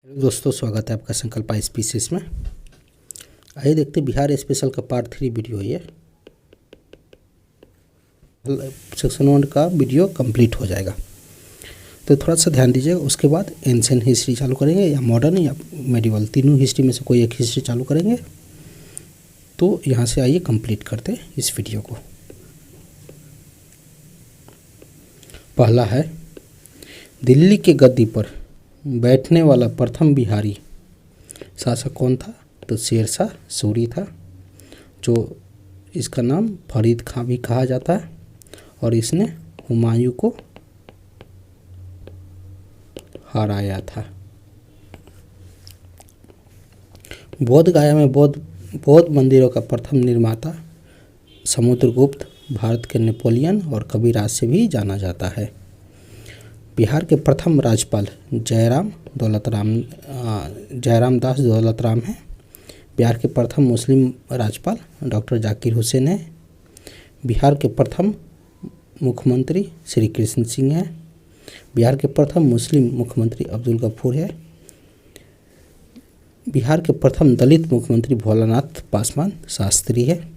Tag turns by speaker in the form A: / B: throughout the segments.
A: दोस्तों, स्वागत है आपका संकल्प स्पीसीज में। आइए देखते बिहार स्पेशल का पार्ट 3 वीडियो है ये। सेक्शन 1 का वीडियो कंप्लीट हो जाएगा, तो थोड़ा सा ध्यान दीजिएगा। उसके बाद एंशिएंट हिस्ट्री चालू करेंगे या मॉडर्न या मेडिवल, तीनों हिस्ट्री में से कोई एक हिस्ट्री चालू करेंगे। तो यहाँ से आइए कंप्लीट करते हैं इस वीडियो को। पहला है, दिल्ली के गद्दी पर बैठने वाला प्रथम बिहारी शासक कौन था? तो शेरशाह सूरी था, जो इसका नाम फरीद खां भी कहा जाता है, और इसने हुमायूं को हराया था। बोध गया में बौद्ध मंदिरों का प्रथम निर्माता समुद्रगुप्त भारत के नेपोलियन और कबीराज से भी जाना जाता है। बिहार के प्रथम राज्यपाल जयराम दास दौलतराम हैं। बिहार के प्रथम मुस्लिम राज्यपाल डॉक्टर जाकिर हुसैन है। बिहार के प्रथम मुख्यमंत्री श्री कृष्ण सिंह हैं। बिहार के प्रथम मुस्लिम मुख्यमंत्री अब्दुल गफूर है। बिहार के प्रथम दलित मुख्यमंत्री भोलानाथ पासवान शास्त्री है।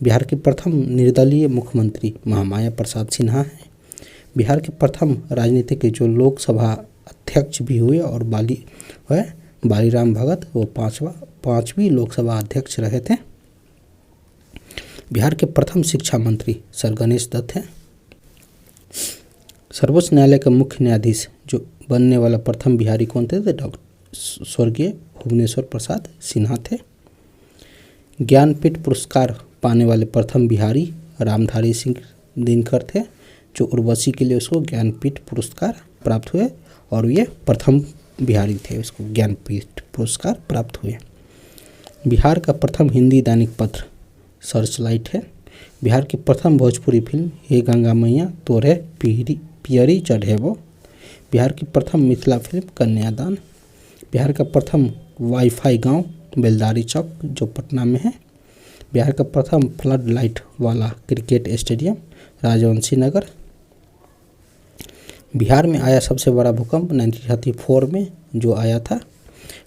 A: बिहार के प्रथम निर्दलीय मुख्यमंत्री महामाया प्रसाद सिन्हा है। बिहार के प्रथम राजनीतिक जो लोकसभा अध्यक्ष भी हुए और बालीराम भगत, वो पांचवी लोकसभा अध्यक्ष रहे थे। बिहार के प्रथम शिक्षा मंत्री सर गणेश दत्त हैं। सर्वोच्च न्यायालय का मुख्य न्यायाधीश जो बनने वाला प्रथम बिहारी कौन थे? डॉक्टर स्वर्गीय भुवनेश्वर प्रसाद सिन्हा थे। ज्ञानपीठ पुरस्कार पाने वाले प्रथम बिहारी रामधारी सिंह दिनकर थे, जो उर्वशी के लिए उसको ज्ञानपीठ पुरस्कार प्राप्त हुए, और ये प्रथम बिहारी थे, उसको ज्ञानपीठ पुरस्कार प्राप्त हुए। बिहार का प्रथम हिंदी दैनिक पत्र सर्चलाइट है। बिहार की प्रथम भोजपुरी फिल्म हे गंगा मैया तोरे पियरी चढ़ेबो। बिहार की प्रथम मिथिला फिल्म कन्यादान। बिहार का प्रथम वाईफाई गांव बेलदारी चौक जो पटना में है। बिहार का प्रथम फ्लड लाइट वाला क्रिकेट स्टेडियम राजवंशी नगर। बिहार में आया सबसे बड़ा भूकंप 1934 में जो आया था।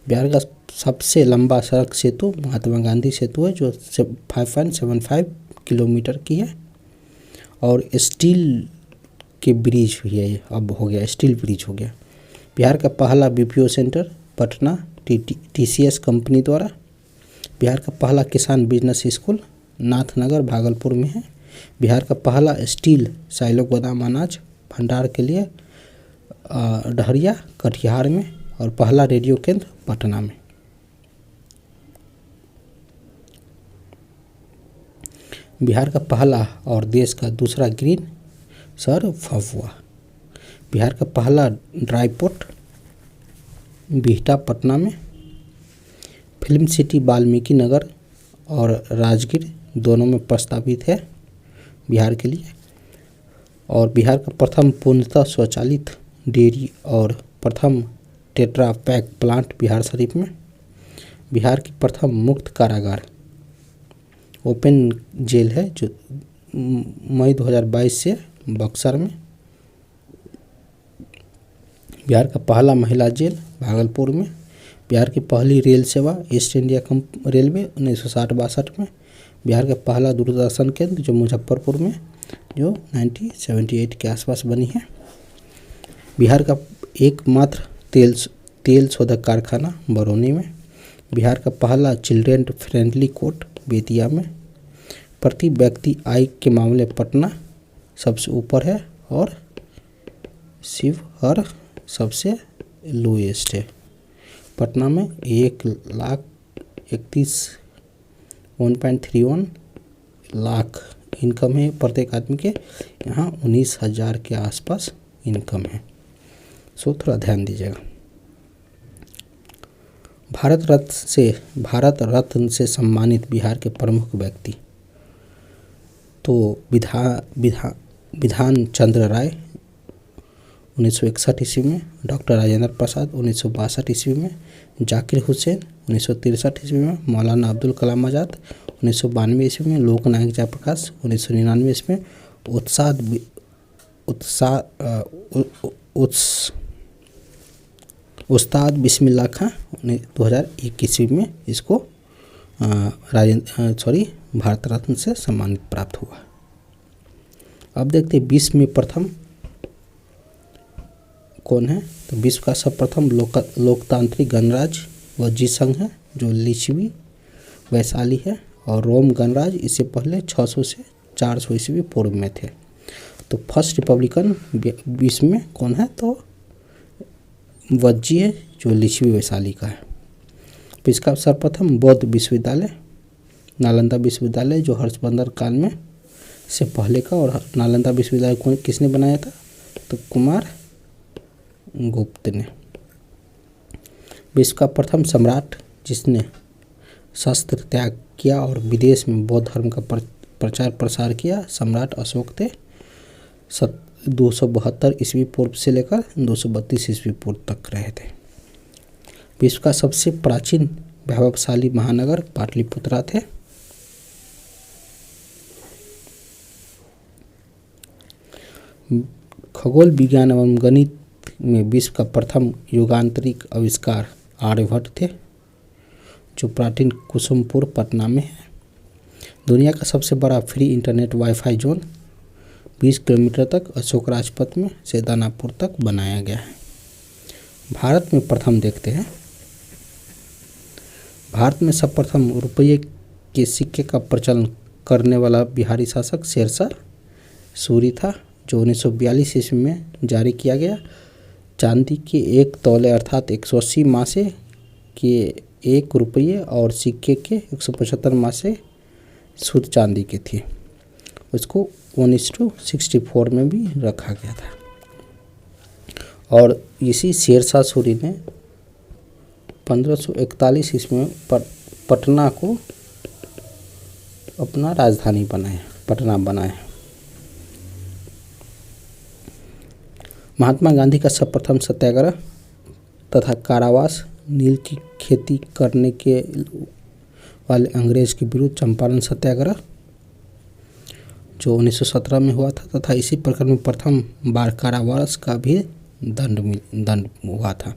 A: बिहार का सबसे लंबा सड़क सेतु महात्मा गांधी सेतु है, जो 5.75 किलोमीटर की है, और स्टील के ब्रिज भी है, अब हो गया स्टील ब्रिज हो गया। बिहार का पहला BPO centre Patna TCS company द्वारा। बिहार का पहला किसान बिजनेस स्कूल नाथनगर भागलपुर में है। बिहार का पहला स्टील साइलो गोदाम अनाज भंडार के लिए डहरिया कटिहार में, और पहला रेडियो केंद्र पटना में। बिहार का पहला और देश का दूसरा ग्रीन शहर भभुआ। बिहार का पहला ड्राई पोर्ट बिहटा पटना में। फिल्म सिटी वाल्मीकि नगर और राजगीर दोनों में प्रस्तावित है बिहार के लिए। और बिहार का प्रथम पूर्णतः स्वचालित डेयरी और प्रथम tetra pack plant Bihar Sharif में। बिहार की प्रथम मुक्त कारागार ओपन जेल है, जो मई 2022 से बक्सर में। बिहार का पहला महिला जेल भागलपुर में। बिहार की पहली रेल सेवा ईस्ट इंडिया रेलवे 1960-62 में। बिहार का पहला दूरदर्शन केंद्र जो मुजफ्फरपुर में, जो 1978 के आसपास बनी है। बिहार का एकमात्र तेल शोधक कारखाना बरौनी में। बिहार का पहला चिल्ड्रेन फ्रेंडली कोर्ट बेतिया में। प्रति व्यक्ति आय के मामले पटना सबसे ऊपर है और शिवहर सबसे लोएस्ट है। पटना में 1,31 लाख इनकम है प्रत्येक आदमी के। यहाँ 19,000 के आसपास इनकम है, सो थोड़ा ध्यान दीजिएगा। भारत रत्न से सम्मानित बिहार के प्रमुख व्यक्ति तो विधान चंद्र राय 1961 ईस्वी में, डॉक्टर राजेंद्र प्रसाद 1962 ईस्वी में, जाकिर हुसैन 1963 ईस्वी में, मौलाना अब्दुल कलाम आज़ाद 1992 ईस्वी में, लोकनायक जयप्रकाश 1999 ईस्वी में, उस्ताद बिस्मिल्लाह खां 2001 ईस्वी में इसको भारत रत्न से सम्मानित प्राप्त हुआ। अब देखते हैं विश्व में प्रथम कौन है। तो विश्व का सर्वप्रथम लोकतांत्रिक गणराज्य वज्जी संघ है जो लिच्छवी वैशाली है, और रोम गणराज्य इससे पहले 600 से 400 ईस्वी पूर्व में थे। तो फर्स्ट रिपब्लिकन विश्व में कौन है, तो वज्जी है जो लिच्छवी वैशाली का है। तो इसका सर्वप्रथम बौद्ध विश्वविद्यालय नालंदा विश्वविद्यालय जो हर्षवर्धन काल में से पहले का, और नालंदा विश्वविद्यालय को किसने बनाया था, तो कुमार गुप्त ने। विश्व का प्रथम सम्राट जिसने शस्त्र त्याग किया और विदेश में बौद्ध धर्म का प्रचार प्रसार किया, सम्राट अशोक थे। 272 ईस्वी पूर्व से लेकर 232 ईस्वी पूर्व तक रहे थे। विश्व का सबसे प्राचीन वैभवशाली महानगर पाटलिपुत्रा थे। खगोल विज्ञान एवं गणित में विश्व का प्रथम युगांतरिक आविष्कार आर्यभट्ट थे जो प्राचीन कुसुमपुर पटना में है। दुनिया का सबसे बड़ा free internet wifi zone 20 kilometre तक अशोक राजपथ में से दानापुर तक बनाया गया है। भारत में प्रथम देखते हैं। भारत में सर्वप्रथम रुपये के सिक्के का प्रचलन करने वाला बिहारी शासक शेरशाह सूरी था जो 1942 ईस्वी में जारी किया गया। चांदी के 1 तौले अर्थात 180 मासे के 1 रुपये और सिक्के के 175 मासे शुद्ध चांदी के थे। उसको 1:64 में भी रखा गया था। और इसी शेरशाह सूरी ने 1541 ईस्वी में पटना को अपना राजधानी बनाया। महात्मा गांधी का सर्वप्रथम सत्याग्रह तथा कारावास नील की खेती करने के वाले अंग्रेज के विरुद्ध चंपारण सत्याग्रह जो 1917 में हुआ था तथा इसी प्रकरण में प्रथम बार कारावास का भी दंड हुआ था।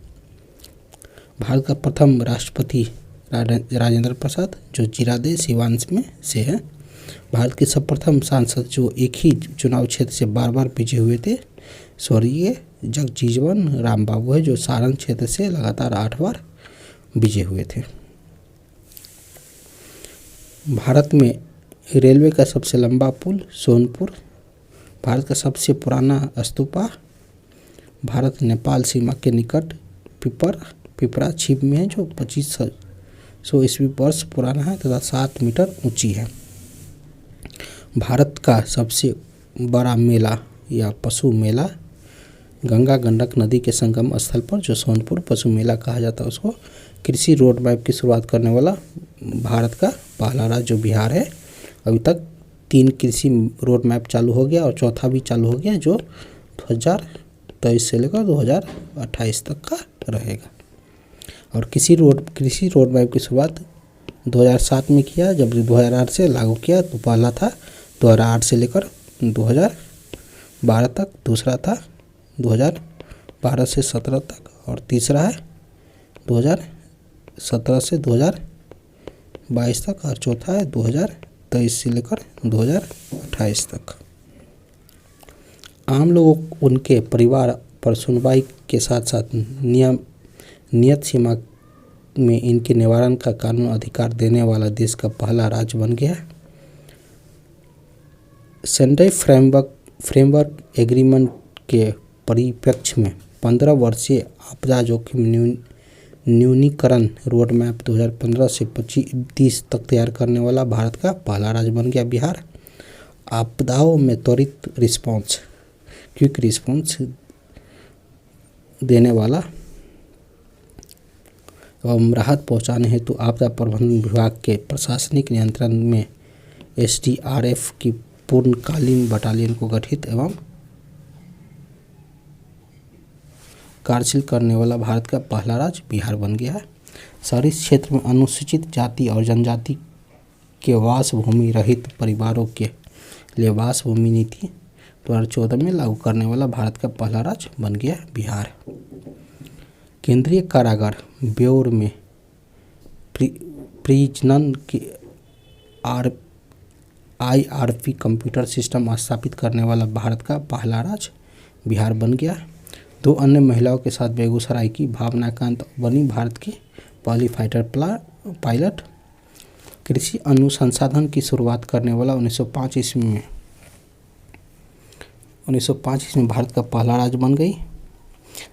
A: भारत का प्रथम राष्ट्रपति राजेंद्र प्रसाद जो जीरादेव सिवांश में से है। भारत के सर्वप्रथम सांसद जो एक ही चुनाव क्षेत्र से बार विजय हुए थे स्वर्गीय जगजीवन राम बाबू है जो सारण क्षेत्र से लगातार 8 बार विजय हुए थे। भारत में रेलवे का सबसे लंबा पुल सोनपुर। भारत का सबसे पुराना स्तूपा भारत नेपाल सीमा के निकट पिपरा छिप में है जो 2500 ईस्वी वर्ष पुराना है तथा 7 मीटर ऊंची है। भारत का सबसे बड़ा मेला या पशु मेला गंगा गंडक नदी के संगम स्थल पर जो सोनपुर पशु मेला कहा जाता है उसको कृषि रोड मैप की शुरुआत करने वाला भारत का पहला राज्य जो बिहार है। अभी तक 3 कृषि रोड मैप चालू हो गया और चौथा भी चालू हो गया जो 2023 से लेकर 2028 तक का रहेगा। और कृषि रोड मैप की शुरुआत 2007 में किया जब 2008 से लागू किया तो पहला था 2008 से लेकर 2012 तक, दूसरा था 2012 से 17 तक और तीसरा है 2017 से 2022 तक और चौथा है 2023 से लेकर 2028 तक। आम लोगों उनके परिवार पर सुनवाई के साथ साथ नियत सीमा में इनके निवारण का कानून अधिकार देने वाला देश का पहला राज्य बन गया। सेंडाई फ्रेमवर्क एग्रीमेंट के परिप्रेक्ष्य में 15 वर्षीय आपदा जोखिम न्यूनीकरण रोड मैप 2015 से 2030 तक तैयार करने वाला भारत का पहला राज्य बन गया बिहार। आपदाओं में त्वरित रिस्पॉन्स क्विक रिस्पॉन्स देने वाला एवं राहत पहुंचाने हेतु आपदा प्रबंधन विभाग के प्रशासनिक नियंत्रण में SDRF की पूर्णकालीन बटालियन को गठित एवं कार्यशील करने वाला भारत का पहला राज्य बिहार बन गया है। शहरी क्षेत्र में अनुसूचित जाति और जनजाति के वास भूमि रहित परिवारों के लिए वास भूमि नीति 2014 में लागू करने वाला भारत का पहला राज्य बन गया बिहार। केंद्रीय कारागार बेऊर में प्रिजनन के IRP कंप्यूटर सिस्टम स्थापित करने वाला भारत का पहला राज्य बिहार बन गया। 2 अन्य महिलाओं के साथ बेगूसराय की भावना कांत बनी भारत की पहली फाइटर पायलट। कृषि अनुसंधान की शुरुआत करने वाला 1905 ईस्वी में भारत का पहला राज्य बन गई।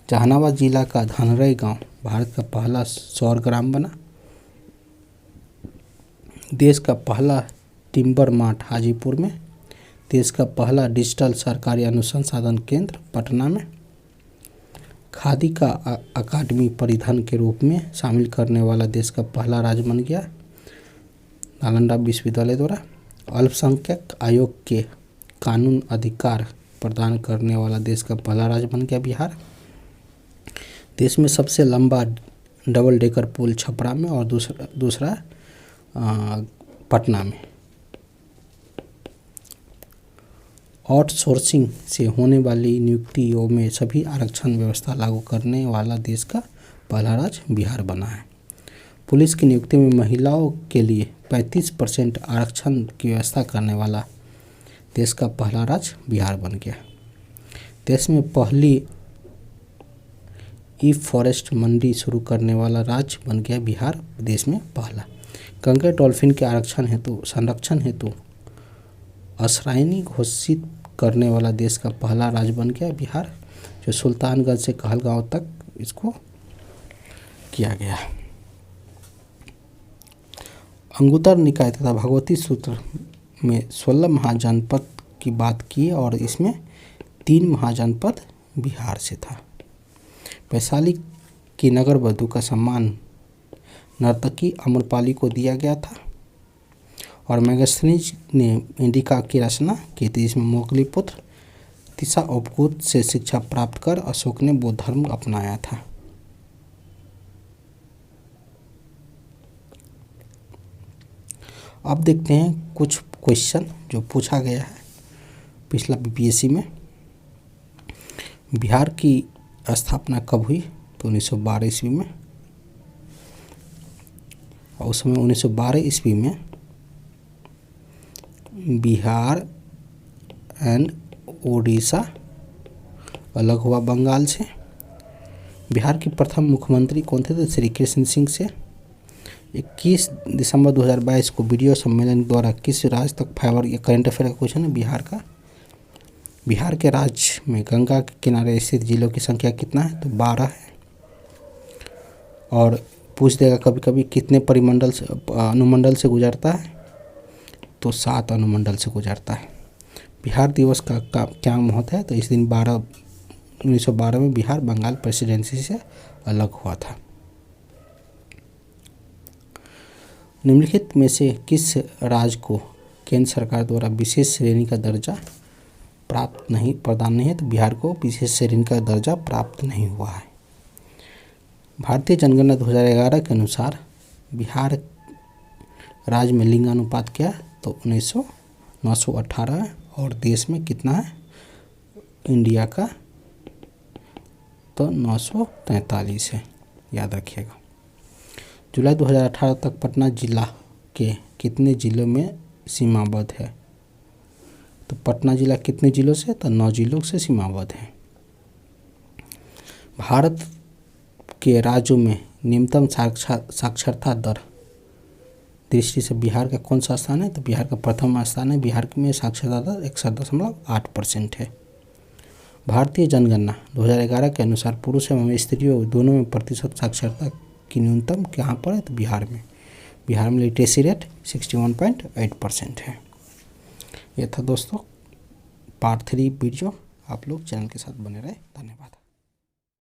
A: जहानाबाद जिला का धनरई गांव भारत का पहला सौर ग्राम बना। देश का पहला टिम्बर मार्ट हाजीपुर में। देश का पहला डिजिटल सरकारी अनुसंधान केंद्र पटना में। खादी का अकादमी परिधान के रूप में शामिल करने वाला देश का पहला राज्य बन गया नालंदा विश्वविद्यालय द्वारा। अल्पसंख्यक आयोग के कानून अधिकार प्रदान करने वाला देश का पहला राज्य बन गया बिहार। देश में सबसे लंबा डबल डेकर पुल छपरा में और दूसरा पटना में। आउटसोर्सिंग से होने वाली नियुक्तियों में सभी आरक्षण व्यवस्था लागू करने वाला देश का पहला राज्य बिहार बना है। पुलिस की नियुक्ति में महिलाओं के लिए 35% आरक्षण की व्यवस्था करने वाला देश का पहला राज्य बिहार बन गया। देश में पहली ई फॉरेस्ट मंडी शुरू करने वाला राज्य बन गया बिहार, देश में पहला। गंगा डॉल्फिन के संरक्षण हेतु असराइनी घोषित करने वाला देश का पहला राज्य बन गया बिहार, जो सुल्तानगंज से कहलगांव तक इसको किया गया। अंगुत्तर निकाय तथा भगवती सूत्र में 16 महाजनपद की बात की और इसमें 3 महाजनपद बिहार से था। वैशाली की नगर वधू का सम्मान नर्तकी अम्रपाली को दिया गया था और मेगास्थनीज ने इंडिका की रचना की थी। इसमें मोगली पुत्र तिसा उपगुत से शिक्षा प्राप्त कर अशोक ने बौद्ध धर्म अपनाया था। अब देखते हैं कुछ क्वेश्चन जो पूछा गया है पिछला BPSC में। बिहार की स्थापना कब हुई? तो 1912 ईस्वी में। और उस समय 1912 ईस्वी में बिहार एंड उड़ीसा अलग हुआ बंगाल से। बिहार के प्रथम मुख्यमंत्री कौन थे? तो श्री कृष्ण सिंह से। 21 दिसंबर 2022 को वीडियो सम्मेलन द्वारा किस राज्य तक फाइबर, ये करंट अफेयर का क्वेश्चन है बिहार का। बिहार के राज्य में गंगा के किनारे स्थित जिलों की संख्या कितना है? तो 12 है। और पूछ देगा कभी कभी कितने परिमंडल से अनुमंडल से गुजरता है? तो 7 अनुमंडल से गुजरता है। बिहार दिवस का क्या महत्व है? तो इस दिन 1912 में बिहार बंगाल प्रेसिडेंसी से अलग हुआ था। निम्नलिखित में से किस राज्य को केंद्र सरकार द्वारा विशेष श्रेणी का दर्जा प्रदान नहीं है? तो बिहार को विशेष श्रेणी का दर्जा प्राप्त नहीं हुआ है। भारतीय जनगणना 2011 के अनुसार बिहार राज्य में लिंगानुपात क्या है? तो 918 है। और देश में कितना है इंडिया का? तो 943 है, याद रखिएगा। जुलाई 2018 तक पटना जिला के कितने जिलों में सीमाबद्ध है? तो पटना जिला कितने जिलों से? तो 9 जिलों से सीमाबद्ध है। भारत के राज्यों में न्यूनतम साक्षरता दर दृष्टि से बिहार का कौन सा स्थान है? तो बिहार का प्रथम स्थान है। बिहार में साक्षरता दर 61.8% है। भारतीय जनगणना 2011 के अनुसार पुरुष एवं स्त्रियों दोनों में प्रतिशत साक्षरता की न्यूनतम कहाँ पर है? तो बिहार में। बिहार में लिटरेसी रेट 61.8% है। यह था दोस्तों पार्ट 3 वीडियो। आप लोग चैनल के साथ बने रहे। धन्यवाद।